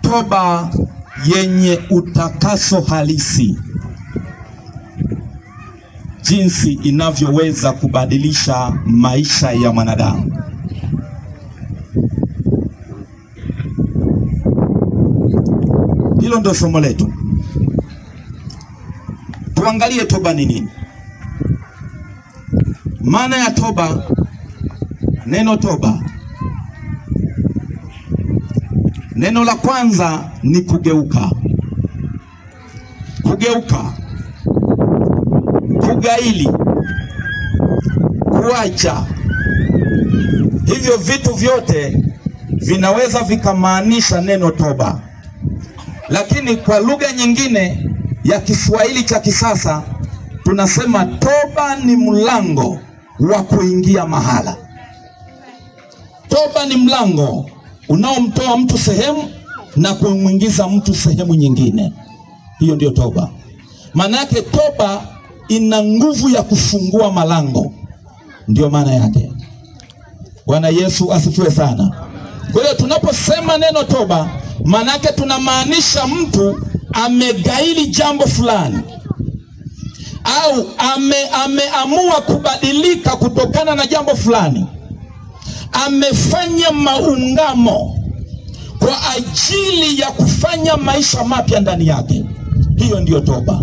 toba yenye utakaso halisi, jinsi inavyoweza kubadilisha maisha ya mwanadamu. Hilo ndio somo letu. Tuangalie toba ni nini. Maana ya toba, neno toba, neno la kwanza ni kugeuka. Kugeuka, kugaili, kuacha. Hivyo vitu vyote vinaweza vikamaanisha neno toba. Lakini kwa lugha nyingine ya Kiswahili cha kisasa tunasema toba ni mlango wa kuingia mahala. Toba ni mlango unaomtoa mtu sehemu na kumwingiza mtu sehemu nyingine. Hiyo ndio toba. Maana yake toba ina nguvu ya kufungua malango. Ndio maana yake. Bwana Yesu asifiwe sana. Kwa hiyo tunaposema neno toba, maana yake tunamaanisha mtu amegaili jambo fulani au ameamua kubadilika kutokana na jambo fulani. Amefanya maungamo kwa ajili ya kufanya maisha mapya ndani yake. Hiyo ndiyo toba.